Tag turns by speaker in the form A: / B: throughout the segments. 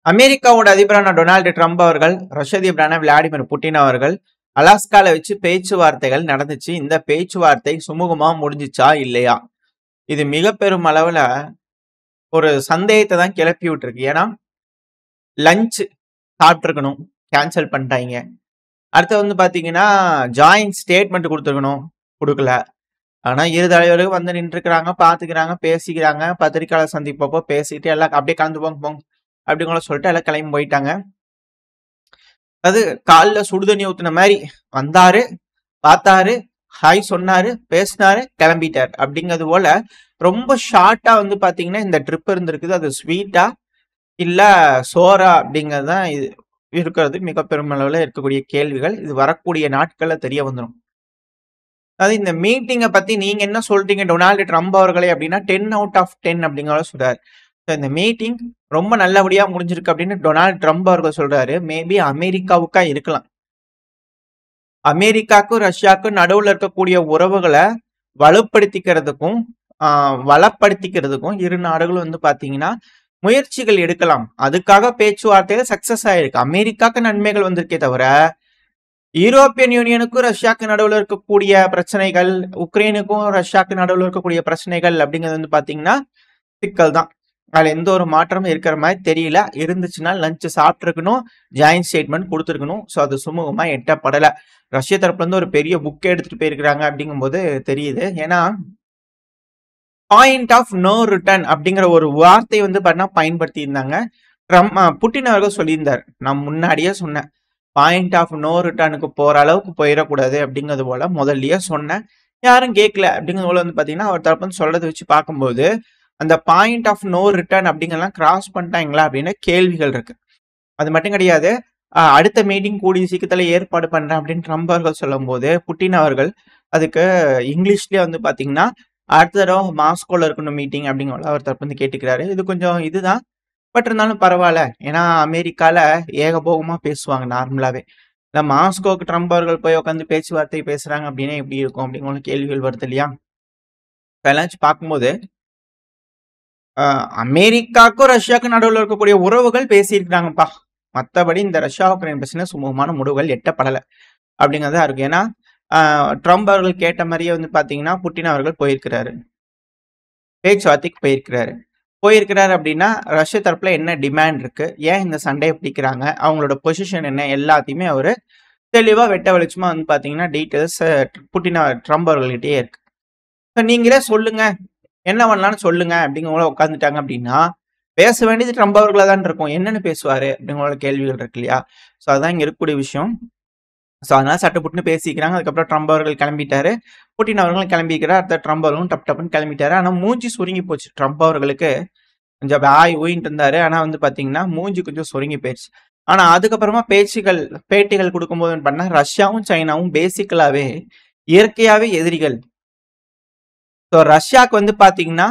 A: அமெரிக்காவோட அதிபரான Donald Trump அவர்கள், ரஷ்ய அதிபரான விளாடிமிர் புட்டின் அவர்கள் அலாஸ்கால வச்சு பேச்சுவார்த்தைகள் நடந்துச்சு. இந்த பேச்சுவார்த்தை சுமூகமா முடிஞ்சுச்சா இல்லையா? இது மிக பெரும் அளவுல ஒரு சந்தேகத்தை தான் கிளப்பி விட்டுருக்கு. ஏன்னா லஞ்ச் சாப்பிட்டுருக்கணும், கேன்சல் பண்ணிட்டாங்க. அடுத்து வந்து பாத்தீங்கன்னா ஜாயின்ட் ஸ்டேட்மெண்ட் கொடுத்துருக்கணும், கொடுக்கல. ஆனா இரு தலைவர்கள் வந்து நின்றுக்கிறாங்க, பாத்துக்கிறாங்க, பேசிக்கிறாங்க. பத்திரிகையாளர் சந்திப்பப்போ பேசிட்டு எல்லாம் அப்படியே கலந்து போங்க போங்க அப்படிங்கள சொல்லிட்டு எல்லாம் கிளம்பி போயிட்டாங்க. அது காலில் சுடுதண்ணி ஊத்துன மாதிரி வந்தாரு, பார்த்தாரு, ஹாய் சொன்னாரு, பேசினாரு, கிளம்பிட்டார். அப்படிங்கிறது போல ரொம்ப ஷார்ட்டா வந்து பாத்தீங்கன்னா இந்த ட்ரிப் இருந்திருக்குது. அது ஸ்வீட்டா இல்ல சோரா அப்படிங்கிறது தான் இது இருக்கிறது மிக பெருமளவுல இருக்கக்கூடிய கேள்விகள். இது வரக்கூடிய நாட்கள்ல தெரிய வந்துடும். அது இந்த மீட்டிங்கை பத்தி நீங்க என்ன சொல்றீங்க டொனால்டு ட்ரம்ப் அவர்களே அப்படின்னா 10 out of 10 அப்படிங்கிற சொல்றாரு. இந்த மீட்டிங் ரொம்ப நல்லபடியா முடிஞ்சிருக்கு அப்படின்னு டொனால்டு ட்ரம்ப் அவர்கள் சொல்றாரு. மேபி அமெரிக்காவுக்கா இருக்கலாம். அமெரிக்காவுக்கும் ரஷ்யாவுக்கும் நடுவுல இருக்கக்கூடிய உறவுகளை வலுப்படுத்திக்கிறதுக்கும் வளப்படுத்திக்கிறதுக்கும் இரு நாடுகளும் வந்து பாத்தீங்கன்னா முயற்சிகள் எடுக்கலாம். அதுக்காக பேச்சுவார்த்தையில சக்சஸ் ஆயிருக்கு. அமெரிக்காவுக்கு நன்மைகள் வந்திருக்கே தவிர யூரோப்பியன் யூனியனுக்கும் ரஷ்யாவுக்கு நடுவில் இருக்கக்கூடிய பிரச்சனைகள், உக்ரைனுக்கும் ரஷ்யாவுக்கு நடுவில் இருக்கக்கூடிய பிரச்சனைகள் அப்படிங்கிறது வந்து பாத்தீங்கன்னா சிக்கல் தான். அதுல எந்த ஒரு மாற்றமும் இருக்கிற மாதிரி தெரியல. இருந்துச்சுன்னா லஞ்ச் சாப்பிட்டுருக்கணும், ஜாயின்ட் ஸ்டேட்மெண்ட் கொடுத்துருக்கணும். ஸோ அது சுமூகமா எட்டப்படலை. ரஷ்ய தரப்புல இருந்து ஒரு பெரிய புக்கே எடுத்துட்டு போயிருக்கிறாங்க அப்படிங்கும்போது தெரியுது. ஏன்னா பாயிண்ட் ஆஃப் நோ ரிட்டர்ன் அப்படிங்கிற ஒரு வார்த்தை வந்து பார்த்தீங்கன்னா பயன்படுத்தி இருந்தாங்க. புட்டின் அவர்கள் சொல்லியிருந்தார், நான் முன்னாடியே சொன்னேன், பாயிண்ட் ஆஃப் நோ ரிட்டர்னுக்கு போற அளவுக்கு போயிடக்கூடாது அப்படிங்கிறது போல முதல்லயே சொன்னேன். யாரும் கேட்கல அப்படிங்கிறது போல வந்து பாத்தீங்கன்னா அவர் தரப்பு வந்து சொல்றதை வச்சு பார்க்கும்போது அந்த பாயிண்ட் ஆஃப் நோ ரிட்டர்ன் அப்படிங்கலாம் கிராஸ் பண்ணிட்டாங்களா அப்படின்னு கேள்விகள் இருக்கு. அது மட்டும் கிடையாது, அடுத்த மீட்டிங் கூடிய சீக்கிரத்துல ஏற்பாடு பண்றேன் அப்படின்னு ட்ரம்ப் அவர்கள் சொல்லும் போது புட்டின் அவர்கள் அதுக்கு இங்கிலீஷ்லயே வந்து பாத்தீங்கன்னா அடுத்த தடவை மாஸ்கோல இருக்கணும் மீட்டிங் அப்படிங்கிற அவர் தரப்பு வந்து கேட்டுக்கிறாரு. இது கொஞ்சம் இதுதான், பட் இருந்தாலும் பரவாயில்ல. ஏன்னா அமெரிக்கால ஏகபோகமா பேசுவாங்க நார்மலாவே. இல்லை மாஸ்கோக்கு ட்ரம்ப் அவர்கள் போய் உட்காந்து பேச்சுவார்த்தை பேசுறாங்க அப்படின்னா எப்படி இருக்கும் அப்படிங்கிற கேள்விகள் வருது இல்லையா? அதெல்லாம் பார்க்கும்போது அமெரிக்காவுக்கும் ரஷ்யாவுக்கும் நடுவில் இருக்கக்கூடிய உறவுகள் பேசியிருக்கிறாங்கப்பா. மற்றபடி இந்த ரஷ்யா உக்ரைன் பிரச்சனை சுமூகமான முடிவுகள் எட்டப்படலை அப்படிங்கிறதா இருக்கு. ஏன்னா ட்ரம்ப் அவர்கள் கேட்ட மாதிரியே வந்து பாத்தீங்கன்னா புட்டின் அவர்கள் போயிருக்கிறாரு, பேச்சுவார்த்தைக்கு போயிருக்கிறாரு அப்படின்னா ரஷ்ய தரப்புல என்ன டிமாண்ட் இருக்கு, ஏன் இந்த சண்டையை பிடிக்கிறாங்க, அவங்களோட பொசிஷன் என்ன, எல்லாத்தையுமே அவரு தெளிவா வெட்ட வெளிச்சமா வந்து பாத்தீங்கன்னா டீட்டெயில்ஸ் புட்டின் ட்ரம்ப் அவர்கள்கிட்டயே இருக்கு. நீங்களே சொல்லுங்க, என்ன பண்ணலாம்னு சொல்லுங்க அப்படிங்கிற உட்காந்துட்டாங்க அப்படின்னா பேச வேண்டியது ட்ரம்ப் அவர்களா தான் இருக்கும். என்னன்னு பேசுவாரு அப்படிங்கிற கேள்விகள் இருக்கு இல்லையா? ஸோ அதுதான் இங்க இருக்கக்கூடிய விஷயம். ஸோ அதனால சட்டப்புட்டுன்னு பேசிக்கிறாங்க. அதுக்கப்புறம் ட்ரம்ப் அவர்கள் கிளம்பிட்டாரு, புட்டின் அவர்களும் கிளம்பிக்கிறார். அடுத்த ட்ரம்ப் அவர்களும் டப்புன்னு கிளம்பிட்டாரு. ஆனா மூஞ்சி சுருங்கி போச்சு. ட்ரம்ப் அவர்களுக்கு கொஞ்சம் ஆய் ஊயின்ட்டு இருந்தாரு. ஆனா வந்து பாத்தீங்கன்னா மூஞ்சி கொஞ்சம் சுருங்கி போயிடுச்சு. ஆனா அதுக்கப்புறமா பேட்டிகள் கொடுக்கும்போது பண்ணா ரஷ்யாவும் சைனாவும் பேசிக்கலாவே இயற்கையாவே எதிரிகள். ஸோ ரஷ்யாவுக்கு வந்து பாத்தீங்கன்னா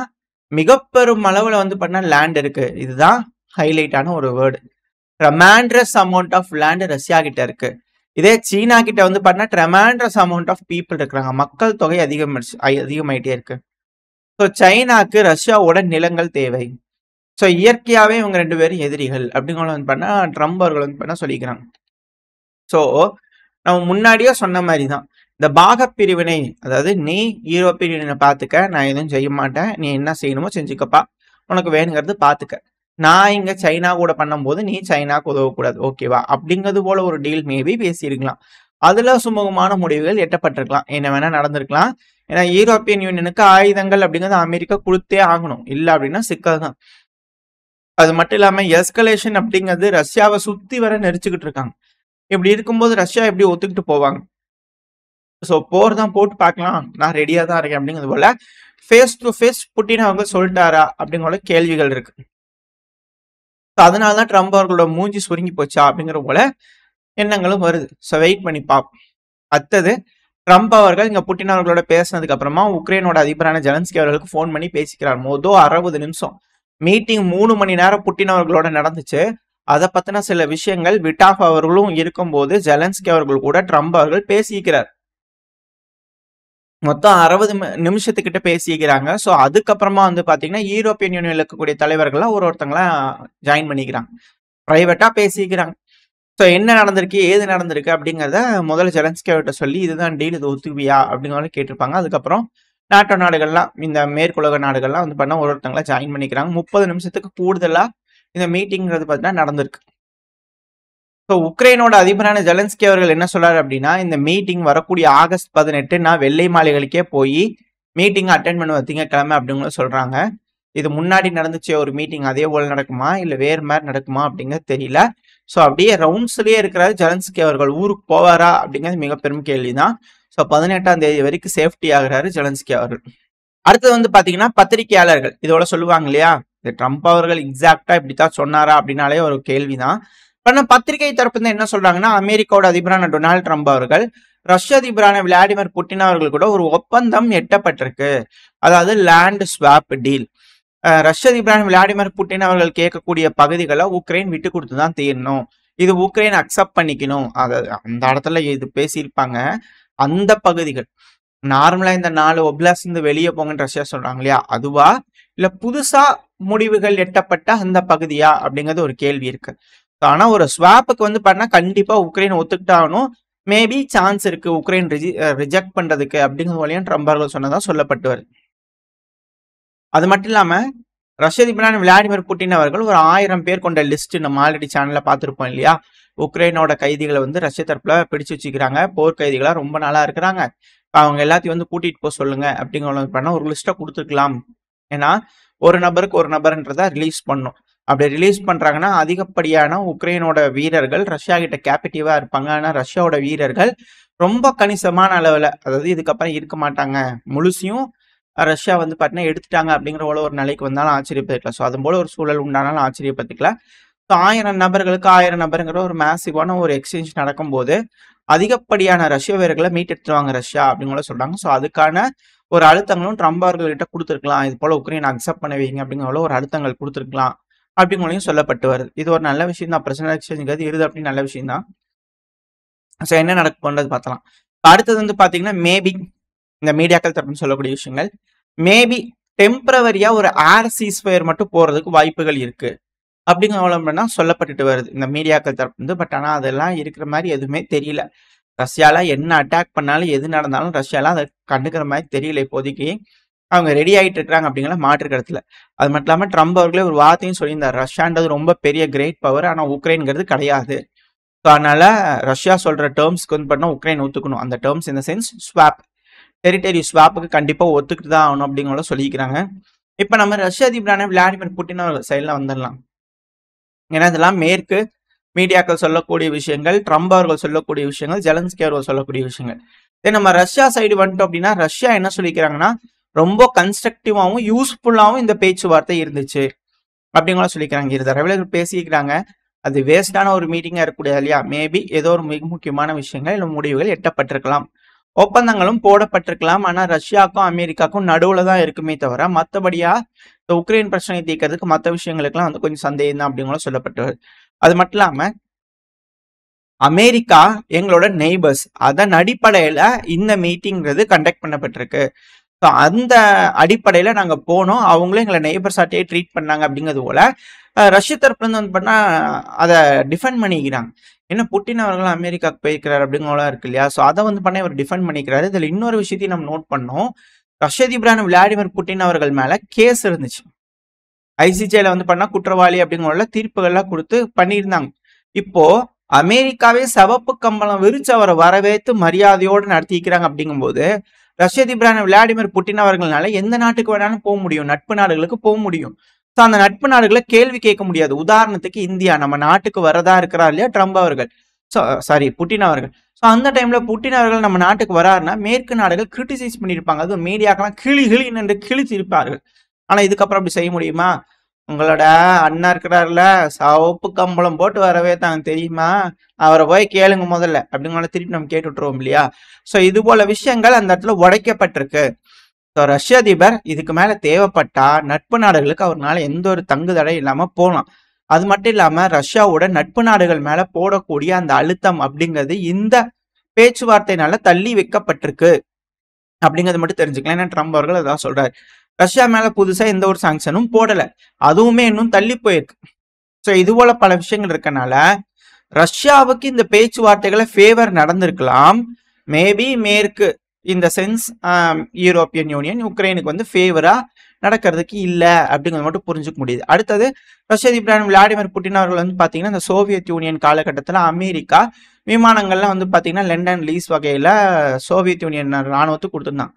A: மிக பெரும் அளவுல வந்து பண்ண லேண்ட் இருக்கு. இதுதான் ஹைலைட்டான ஒரு word. Tremendous amount of land Russia கிட்ட இருக்கு. இதே சீனா கிட்ட வந்து பண்ணா ட்ரெமாண்ட்ரஸ் அமௌண்ட் ஆஃப் பீப்புள் இருக்கிறாங்க. மக்கள் தொகை அதிகமாயிட்டே இருக்கு. ஸோ சைனாக்கு ரஷ்யாவோட நிலங்கள் தேவை. ஸோ இயற்கையாவே இவங்க 2 பேரும் எதிரிகள் அப்படிங்கிற வந்து பண்ணா ட்ரம்ப் அவர்கள் வந்து பண்ணா சொல்லிக்கிறாங்க. ஸோ நம்ம முன்னாடியே சொன்ன மாதிரி தான் இந்த பாகப்பிரிவினை, அதாவது நீ யூரோப்பியன் யூனியனை பார்த்துக்க, நான் எதுவும் செய்ய மாட்டேன், நீ என்ன செய்யணுமோ செஞ்சுக்கப்பா, உனக்கு வேணுங்கிறது பார்த்துக்க, நான் இங்க சைனா கூட பண்ணும்போது நீ சைனாக்கு உதவக்கூடாது, ஓகேவா அப்படிங்கிறது போல ஒரு டீல் மேபி பேசியிருக்கலாம். அதுல சுமூகமான முடிவுகள் எட்டப்பட்டிருக்கலாம், என்ன வேணா நடந்திருக்கலாம். ஏன்னா யூரோப்பியன் யூனியனுக்கு ஆயுதங்கள் அப்படிங்கிறது அமெரிக்கா கொடுத்தே ஆகணும், இல்லை அப்படின்னா சிக்கல் தான். அது மட்டும் இல்லாம எஸ்கலேஷன் அப்படிங்கிறது ரஷ்யாவை சுத்தி வர நெரிச்சுக்கிட்டு இருக்காங்க. இப்படி இருக்கும்போது ரஷ்யா எப்படி ஒத்துக்கிட்டு போவாங்க? ஸோ போர் தான் போட்டு பார்க்கலாம், நான் ரெடியா தான் இருக்கேன் அப்படிங்கிறது போல ஃபேஸ் டு ஃபேஸ் புட்டின் அவங்க சொல்லிட்டாரா அப்படிங்கிற கேள்விகள் இருக்கு. அதனாலதான் ட்ரம்ப் அவர்களோட மூஞ்சி சுருங்கி போச்சா அப்படிங்கிற போல எண்ணங்களும் வருது. ஸோ வெயிட் பண்ணி பார்ப்போம். அடுத்தது ட்ரம்ப் அவர்கள் இங்க புட்டின் அவர்களோட பேசினதுக்கு அப்புறமா உக்ரைனோட அதிபரான ஜெலன்ஸ்கி அவர்களுக்கு போன் பண்ணி பேசிக்கிறார். மொதல் 60 நிமிஷம் மீட்டிங் 3 மணி நேரம் புட்டின் அவர்களோட நடந்துச்சு. அதை பத்தின சில விஷயங்கள் விட்டாஃப் அவர்களும் இருக்கும்போது ஜெலன்ஸ்கி அவர்கள் கூட ட்ரம்ப் அவர்கள் பேசிக்கிறார். மொத்தம் 60 நிமிஷத்துக்கிட்ட பேசிக்கிறாங்க. ஸோ அதுக்கப்புறமா வந்து பாத்தீங்கன்னா யூரோப்பியன் யூனியன்ல இருக்கக்கூடிய தலைவர்கள்லாம் ஒருத்தங்களாம் ஜாயின் பண்ணிக்கிறாங்க. பிரைவேட்டா பேசிக்கிறாங்க. ஸோ என்ன நடந்திருக்கு, ஏது நடந்திருக்கு அப்படிங்கிறத முதல்ல ஜெலன்ஸ்கி அவர்கிட்ட சொல்லி இதுதான் டீல், இது ஒத்துக்குவியா அப்படிங்கிற கேட்டிருப்பாங்க. அதுக்கப்புறம் நாட்டோ நாடுகள்லாம், இந்த மேற்குலக நாடுகள்லாம் வந்து பண்ண ஒருத்தங்களா ஜாயின் பண்ணிக்கிறாங்க. 30 நிமிஷத்துக்கு கூடுதலா இந்த மீட்டிங்கிறது பார்த்தீங்கன்னா நடந்திருக்கு. ஸோ உக்ரைனோட அதிபரான ஜெலன்ஸ்கி அவர்கள் என்ன சொல்றாரு அப்படின்னா, இந்த மீட்டிங் வரக்கூடிய ஆகஸ்ட் 18 நான் வெள்ளை மாளிகைக்கே போய் மீட்டிங் அட்டென்ட் பண்ணுவேன் திங்கட்கிழமை அப்படிங்கிற சொல்றாங்க. இது முன்னாடி நடந்துச்சு ஒரு மீட்டிங், அதே போல நடக்குமா இல்ல வேறு மாதிரி நடக்குமா அப்படிங்கிறது தெரியல. ஸோ அப்படியே ரவுண்ட்ஸ்லயே இருக்கிறாரு ஜெலன்ஸ்கி அவர்கள். ஊருக்கு போவாரா அப்படிங்கிறது மிக பெரும் கேள்விதான். ஸோ 18ஆம் தேதி வரைக்கும் சேஃப்டி ஆகுறாரு ஜெலன்ஸ்கி அவர்கள். அடுத்தது வந்து பாத்தீங்கன்னா பத்திரிகையாளர்கள் இதோட சொல்லுவாங்க இல்லையா, இந்த ட்ரம்ப் அவர்கள் எக்ஸாக்டா இப்படித்தான் சொன்னாரா அப்படின்னாலே ஒரு கேள்விதான். ஆனா பத்திரிகை தரப்பு என்ன சொல்றாங்கன்னா, அமெரிக்காவோட அதிபரான டொனால்டு ட்ரம்ப் அவர்கள் ரஷ்ய அதிபரான விளாடிமிர் புட்டின் அவர்கள் கூட ஒரு ஒப்பந்தம் எட்டப்பட்டிருக்கு. அதாவது லேண்ட் ஸ்வாப் டீல். ரஷ்ய அதிபரான விளாடிமிர் புட்டின் அவர்கள் கேட்கக்கூடிய பகுதிகளை உக்ரைன் விட்டு கொடுத்து தான் தீரணும். இது உக்ரைன் அக்செப்ட் பண்ணிக்கணும். அந்த இடத்துல இது பேசியிருப்பாங்க. அந்த பகுதிகள் நார்மலா இந்த 4 ஒப்லாஸ்ட் இருந்து வெளியே போங்கன்னு ரஷ்யா சொல்றாங்க இல்லையா, அதுவா இல்ல புதுசா முடிவுகள் எட்டப்பட்ட அந்த பகுதியா அப்படிங்கிறது ஒரு கேள்வி இருக்கு. ஆனா ஒரு ஸ்வாப்புக்கு வந்து பண்ணா கண்டிப்பா உக்ரைன் ஒத்துக்கிட்டாகணும். மேபி சான்ஸ் இருக்கு உக்ரைன் ரிஜெக்ட் பண்றதுக்கு அப்படிங்கிற வழியும் ட்ரம்ப் அவர்கள் சொன்னதா சொல்லப்பட்டு வருது. அது மட்டும் இல்லாம ரஷ்ய அதிபரான விளாடிமிர் புட்டின் அவர்கள் ஒரு 1000 பேர் கொண்ட லிஸ்ட் நம்ம ஆல்ரெடி சேனல்ல பார்த்துருப்போம் இல்லையா, உக்ரைனோட கைதிகளை வந்து ரஷ்ய தரப்புல பிடிச்சு வச்சுக்கிறாங்க. போர் கைதிகளா ரொம்ப நாளா இருக்கிறாங்க. அவங்க எல்லாத்தையும் வந்து கூட்டிட்டு போக சொல்லுங்க அப்படிங்கிற பண்ண ஒரு லிஸ்ட்டை கொடுத்துருக்கலாம். ஏன்னா ஒரு நபருக்கு ஒரு நபர்ன்றதை ரிலீஸ் பண்ணும். அப்படி ரிலீஸ் பண்றாங்கன்னா அதிகப்படியான உக்ரைனோட வீரர்கள் ரஷ்யா கிட்ட கேபிட்டிவா இருப்பாங்க. ஆனா ரஷ்யாவோட வீரர்கள் ரொம்ப கணிசமான அளவுல, அதாவது இதுக்கப்புறம் இருக்க மாட்டாங்க, முழுசையும் ரஷ்யா வந்து பார்த்தீங்கன்னா எடுத்துட்டாங்க அப்படிங்கிற போல ஒரு நிலைக்கு வந்தாலும் ஆச்சரியப்பட்டுக்கலாம். ஸோ அது போல ஒரு சூழல் உண்டானாலும் ஆச்சரியப்பட்டுக்கலாம். ஸோ 1000 நபர்களுக்கு 1000 நபருங்கிற ஒரு மேசிவான ஒரு எக்ஸ்சேஞ்ச் நடக்கும்போது அதிகப்படியான ரஷ்ய வீரர்களை மீட்டெடுத்துருவாங்க ரஷ்யா அப்படிங்கிற சொல்றாங்க. ஸோ அதுக்கான ஒரு அழுத்தங்களும் ட்ரம்ப் அவர்கள்கிட்ட கொடுத்துருக்கலாம். இது போல உக்ரைன் அக்செப்ட் பண்ண வைங்க அப்படிங்கிற ஒரு அழுத்தங்கள் கொடுத்துருக்கலாம் அப்படிங்களையும் சொல்லப்பட்டு வருது. இது ஒரு நல்ல விஷயம் தான். பிரசிடென்ட் எக்ஸ்சேஞ்சுங்கிறது இருது அப்படின்னு நல்ல விஷயம் தான். ஸோ என்ன நடக்க போன்றது பார்த்தலாம். அடுத்தது வந்து பார்த்தீங்கன்னா மேபி இந்த மீடியாக்கள் தரப்புன்னு சொல்லக்கூடிய விஷயங்கள், மேபி டெம்பரவரியா ஒரு ஏர் சீஸ்ஃபயர் மட்டும் போறதுக்கு வாய்ப்புகள் இருக்கு அப்படிங்கிற சொல்லப்பட்டுட்டு வருது இந்த மீடியாக்கள் தரப்பு வந்து. பட் ஆனால் அதெல்லாம் இருக்கிற மாதிரி எதுவுமே தெரியல. ரஷ்யால என்ன அட்டாக் பண்ணாலும் எது நடந்தாலும் ரஷ்யாலாம் அதை கண்டுக்கிற மாதிரி தெரியல இப்போதைக்கு. அவங்க ரெடி ஆகிட்டு இருக்கிறாங்க அப்படிங்கிற மாற்று கருத்துல. அது மட்டும் இல்லாமல் ட்ரம்ப் அவர்களே ஒரு வார்த்தையும் சொல்லியிருந்தார், ரஷ்யான்றது ரொம்ப பெரிய கிரேட் பவர், ஆனால் உக்ரைன்கிறது கிடையாது. ஸோ அதனால ரஷ்யா சொல்ற டேர்ம்ஸ்க்கு வந்து பண்ணால் உக்ரைன் ஒத்துக்கணும். அந்த டேர்ம்ஸ் இந்த சென்ஸ் ஸ்வாப், டெரிட்டரி ஸ்வாப்புக்கு கண்டிப்பாக ஒத்துக்கிட்டு தான் ஆகணும் அப்படிங்கிற சொல்லிக்கிறாங்க. இப்போ நம்ம ரஷ்ய அதிபரான விளாடிமிர் புட்டின் அவர்கள் சைடில் வந்துடலாம். ஏன்னா இதெல்லாம் மேற்கு மீடியாக்கள் சொல்லக்கூடிய விஷயங்கள், ட்ரம்ப் அவர்கள் சொல்லக்கூடிய விஷயங்கள், ஜெலன்ஸ்கி அவர்கள் சொல்லக்கூடிய விஷயங்கள். இதே நம்ம ரஷ்யா சைடு வந்துட்டோம் அப்படின்னா ரஷ்யா என்ன சொல்லிக்கிறாங்கன்னா, ரொம்ப கன்ஸ்ட்ரக்டிவாகவும் யூஸ்ஃபுல்லாகவும் இந்த பேச்சுவார்த்தை இருந்துச்சு அப்படிங்கிற சொல்லிக்கிறாங்க. இரு தடவைகள் பேசிக்கிறாங்க. அது வேஸ்டான ஒரு மீட்டிங்கா இருக்கக்கூடாது இல்லையா. மேபி ஏதோ ஒரு மிக முக்கியமான விஷயங்கள் இல்லை முடிவுகள் எட்டப்பட்டிருக்கலாம், ஒப்பந்தங்களும் போடப்பட்டிருக்கலாம். ஆனா ரஷ்யாவுக்கும் அமெரிக்காவுக்கும் நடுவுல தான் இருக்குமே தவிர மற்றபடியா இந்த உக்ரைன் பிரச்சனையை தீர்க்கறதுக்கு மற்ற விஷயங்களுக்குலாம் வந்து கொஞ்சம் சந்தேகம் தான் அப்படிங்கிற சொல்லப்பட்டு. அது மட்டும் இல்லாம அமெரிக்கா எங்களோட நெய்பர்ஸ், அதன் அடிப்படையில இந்த மீட்டிங்கிறது கண்டக்ட் பண்ணப்பட்டிருக்கு. ஸோ அந்த அடிப்படையில நாங்க போனோம், அவங்களும் எங்களை நெய்பர்ஸாட்டே ட்ரீட் பண்ணாங்க அப்படிங்கிறது போல ரஷ்ய தரப்புல இருந்து வந்து பண்ணா அதை டிஃபெண்ட் பண்ணிக்கிறாங்க. என்ன புட்டின் அவர்கள் அமெரிக்காவுக்கு போயிருக்கிறார் அப்படிங்கிற இருக்கு இல்லையா. ஸோ அதை வந்து பண்ண இவர் டிஃபெண்ட் பண்ணிக்கிறாரு. இதுல இன்னொரு விஷயத்தையும் நம்ம நோட் பண்ணோம். ரஷ்ய அதிபரான விளாடிமிர் புட்டின் அவர்கள் மேல கேஸ் இருந்துச்சு. ஐசிஜேல வந்து பண்ணா குற்றவாளி அப்படிங்கிற தீர்ப்புகள்லாம் கொடுத்து பண்ணியிருந்தாங்க. இப்போ அமெரிக்காவே சிவப்பு கம்பளம் விரிச்சு அவரை வரவேற்று மரியாதையோடு நடத்திக்கிறாங்க. அப்படிங்கும்போது ரஷ்ய அதிபரான விளாடிமிர் புட்டின் அவர்களால எந்த நாட்டுக்கு வேணாலும் போக முடியும், நட்பு நாடுகளுக்கு போக முடியும். ஸோ அந்த நட்பு நாடுகளை கேள்வி கேட்க முடியாது. உதாரணத்துக்கு இந்தியா நம்ம நாட்டுக்கு வரதா இருக்கிறார் இல்லையா ட்ரம்ப் அவர்கள், புட்டின் அவர்கள். ஸோ அந்த டைம்ல புட்டின் அவர்கள் நம்ம நாட்டுக்கு வராருன்னா மேற்கு நாடுகள் கிரிட்டிசைஸ் பண்ணியிருப்பாங்க. அது மீடியாக்கெல்லாம் கிளி என்று கிழிச்சிருப்பார்கள். ஆனா இதுக்கப்புறம் அப்படி செய்ய முடியுமா? உங்களோட அண்ணா இருக்கிறாருல, சிவப்பு கம்பளம் போட்டு வரவே தான் தெரியுமா, அவரை போய் கேளுங்க முதல்ல அப்படிங்கிற திருப்பி நம்ம கேட்டு விட்டுருவோம் இல்லையா. ஸோ இது போல விஷயங்கள் அந்த இடத்துல உடைக்கப்பட்டிருக்கு. ஸோ ரஷ்ய அதிபர் இதுக்கு மேல தேவைப்பட்டா நட்பு நாடுகளுக்கு அவர்னால எந்த ஒரு தங்கு தடை இல்லாம போகலாம். அது மட்டும் இல்லாம ரஷ்யாவோட நட்பு நாடுகள் மேல போடக்கூடிய அந்த அழுத்தம் அப்படிங்கிறது இந்த பேச்சுவார்த்தையினால தள்ளி வைக்கப்பட்டிருக்கு அப்படிங்கிறது மட்டும் தெரிஞ்சுக்கலாம். ஏன்னா ட்ரம்ப் அவர்கள் அதான் சொல்றாரு, ரஷ்யா மேல புதுசா எந்த ஒரு சாங்ஷனும் போடல, அதுவுமே இன்னும் தள்ளி போயிருக்கு. ஸோ இது போல பல விஷயங்கள் இருக்கனால ரஷ்யாவுக்கு இந்த பேச்சுவார்த்தைகளை ஃபேவர் நடந்திருக்கலாம். மேபி மேற்கு இந்த சென்ஸ் யூரோப்பியன் யூனியன் உக்ரைனுக்கு வந்து ஃபேவரா நடக்கிறதுக்கு இல்லை அப்படிங்கிறது மட்டும் புரிஞ்சுக்க முடியுது. அடுத்தது ரஷ்ய அதிபர் விளாடிமிர் புட்டின் அவர்கள் வந்து பார்த்தீங்கன்னா இந்த சோவியத் யூனியன் காலகட்டத்தில் அமெரிக்கா விமானங்கள்லாம் வந்து பார்த்தீங்கன்னா லண்டன் லீஸ் வகையில் சோவியத் யூனியன் ராணுவத்துக்கு கொடுத்துருந்தாங்க.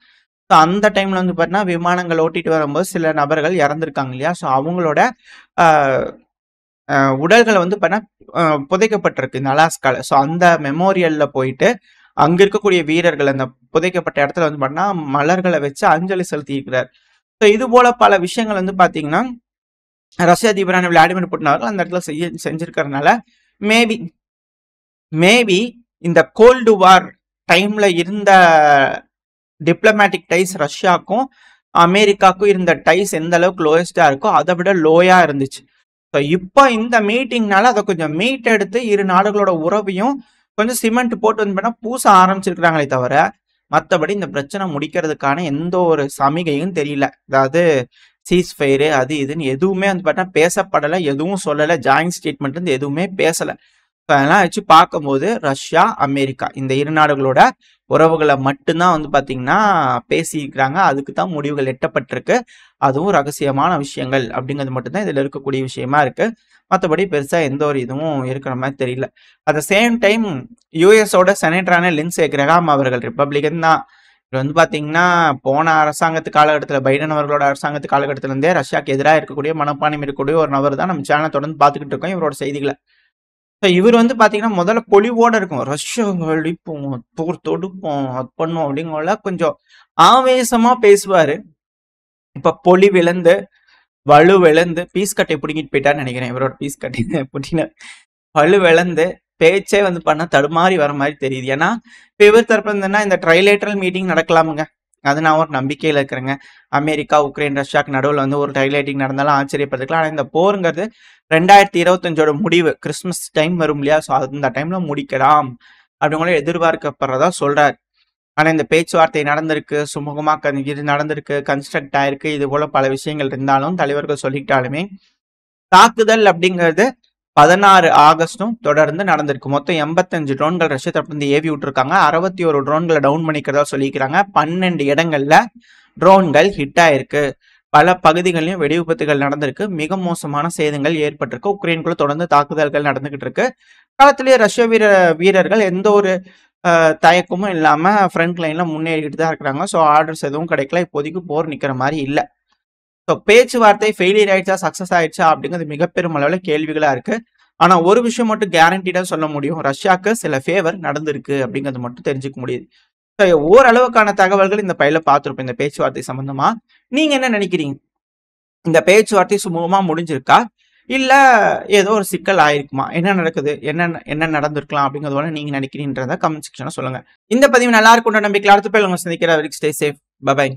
A: ஸோ அந்த டைமில் வந்து பார்த்தீங்கன்னா விமானங்கள் ஓட்டிட்டு வரும்போது சில நபர்கள் இறந்துருக்காங்க இல்லையா. ஸோ அவங்களோட உடல்களை வந்து பார்த்தீங்கன்னா புதைக்கப்பட்டிருக்கு இந்த அலாஸ்கால. ஸோ அந்த மெமோரியலில் போயிட்டு அங்கே இருக்கக்கூடிய வீரர்கள் அந்த புதைக்கப்பட்ட இடத்துல வந்து பார்த்தீங்கன்னா மலர்களை வச்சு அஞ்சலி செலுத்தியிருக்கிறார். ஸோ இது போல பல விஷயங்கள் வந்து பார்த்தீங்கன்னா ரஷ்ய அதிபரான விளாடிமிர் புட்டின் அவர்கள் அந்த இடத்துல செஞ்சிருக்கிறதுனால மேபி இந்த கோல்டு வார் டைம்ல இருந்த டிப்ளமேட்டிக் டைஸ் ரஷ்யாவுக்கும் அமெரிக்காவுக்கும் இருந்த டைஸ் எந்த அளவுக்கு லோயஸ்டா இருக்கோ அதை விட லோயா இருந்துச்சு. ஸோ இப்போ இந்த மீட்டிங்னால அதை கொஞ்சம் மீட் எடுத்து இரு நாடுகளோட உறவையும் கொஞ்சம் சிமெண்ட் போட்டு வந்து பண்ணா பூச ஆரம்பிச்சிருக்கிறாங்களே தவிர மற்றபடி இந்த பிரச்சனை முடிக்கிறதுக்கான எந்த ஒரு சமிகையும் தெரியல. அதாவது சீஸ் ஃபயரு அது இதுன்னு எதுவுமே வந்து பார்த்தா பேசப்படலை, எதுவும் சொல்லலை, ஜாயின்ட் ஸ்டேட்மெண்ட் வந்து எதுவுமே பேசலை. அதெல்லாம் வச்சு பார்க்கும்போது ரஷ்யா அமெரிக்கா இந்த இரு நாடுகளோட உறவுகளை மட்டும்தான் வந்து பார்த்தீங்கன்னா பேசியிருக்கிறாங்க. அதுக்கு தான் முடிவுகள் எட்டப்பட்டிருக்கு. அதுவும் ரகசியமான விஷயங்கள் அப்படிங்கிறது மட்டும்தான் இதில் இருக்கக்கூடிய விஷயமா இருக்கு. மற்றபடி பெருசாக எந்த ஒரு இதுவும் இருக்கிற மாதிரி தெரியல. அட் த சேம் டைம் யூஎஸோட செனட்டரான லிண்ட்சே கிரஹாம் அவர்கள் ரிப்பப்ளிகன் தான். இது வந்து பார்த்தீங்கன்னா போன அரசாங்கத்து காலகட்டத்தில் பைடன் அவர்களோட அரசாங்கத்து காலகட்டத்திலேருந்தே ரஷ்யாவுக்கு எதிராக இருக்கக்கூடிய மனப்பான்மை இருக்கக்கூடிய ஒரு நபர் தான். நம்ம சேனலை தொடர்ந்து பார்த்துக்கிட்டு இருக்கோம் இவரோட செய்திகளை. இவர் வந்து பாத்தீங்கன்னா முதல்ல பொலிவோட இருக்கும், ரஷ்யா அழிப்போம், போர் தொடுப்போம், அது பண்ணும் அப்படிங்கிற கொஞ்சம் ஆவேசமா பேசுவாரு. இப்ப பொலிவிழந்து வலுவிழந்து பீஸ் கட்டை பிடிங்கிட்டு போயிட்டான்னு நினைக்கிறேன். இவரோட பீஸ் கட்டை புட்டின வலுவிழந்து பேச்சே வந்து பண்ண தடுமாறி வர மாதிரி தெரியுது. ஏன்னா இப்ப இவர் தரப்பு இருந்ததுன்னா இந்த ட்ரைலேட்டரல் மீட்டிங் நடக்கலாமுங்க, அது நான் ஒரு நம்பிக்கையில் இருக்கிறேங்க. அமெரிக்கா உக்ரைன் ரஷ்யாவுக்கு நடுவில் வந்து ஒரு ட்ரைலேட்டிங் நடந்தாலும் ஆச்சரியப்படுறதுக்கலாம். ஆனால் இந்த போருங்கிறது 2025 முடிவு, கிறிஸ்மஸ் டைம் வரும் இல்லையா. ஸோ அந்த டைம்ல முடிக்கலாம் அப்படிங்கள எதிர்பார்க்கப்படுறதா சொல்றாரு. ஆனால் இந்த பேச்சுவார்த்தை நடந்திருக்கு, சுமூகமாக இது நடந்திருக்கு, கன்ஸ்ட்ரக்ட் ஆயிருக்கு, இது போல பல விஷயங்கள் இருந்தாலும் தலைவர்கள் சொல்லிக்கிட்டாலுமே தாக்குதல் அப்படிங்கிறது 16 ஆகஸ்டும் தொடர்ந்து நடந்திருக்கு. மொத்தம் 85 ட்ரோன்கள் ரஷ்ய தரப்பு ஏவி விட்டுருக்காங்க. 61 ட்ரோன்களை டவுன் பண்ணிக்கிறதா சொல்லிக்கிறாங்க. 12 இடங்கள்ல ட்ரோன்கள் ஹிட் ஆயிருக்கு. பல பகுதிகளிலும் வெடி விபத்துகள் நடந்திருக்கு. மிக மோசமான சேதங்கள் ஏற்பட்டிருக்கு. உக்ரைனுக்குள்ள தொடர்ந்து தாக்குதல்கள் நடந்துகிட்டு இருக்கு. காலத்திலேயே ரஷ்ய வீரர்கள் எந்த ஒரு தயக்கமும் இல்லாம ஃப்ரண்ட் லைன்ல முன்னேறிக்கிட்டு தான் இருக்கிறாங்க. ஸோ ஆர்டர்ஸ் எதுவும் கிடைக்கல. இப்போதைக்கு போர் நிக்கிற மாதிரி இல்லை. ஸோ பேச்சுவார்த்தை ஃபெயிலியர் ஆயிடுச்சா சக்சஸ் ஆயிடுச்சா அப்படிங்கிறது மிகப்பெரும் அளவில் கேள்விகளா இருக்கு. ஆனா ஒரு விஷயம் மட்டும் கேரண்டீடா சொல்ல முடியும், ரஷ்யாவுக்கு சில ஃபேவர் நடந்திருக்கு அப்படிங்கிறது மட்டும் தெரிஞ்சுக்க முடியுது. ஓரளவுக்கான தகவல்கள் இந்த பையில பார்த்துருப்போம் இந்த பேச்சுவார்த்தை சம்பந்தமா. நீங்க என்ன நினைக்கிறீங்க? இந்த பேச்சுவார்த்தை சுமூகமா முடிஞ்சிருக்கா இல்ல ஏதோ ஒரு சிக்கல் ஆயிருக்குமா? என்ன நடக்குது, என்ன நடந்திருக்கலாம் அப்படிங்கிறத நீங்க நினைக்கிறீங்கன்றத கமெண்ட் செக்ஷன்ல சொல்லுங்க. இந்த பதிவு நல்லா இருக்குன்ற நம்பிக்கையில் அடுத்த பேர் உங்க சந்திக்கிற வரைக்கும் ஸ்டே சேஃப். பை.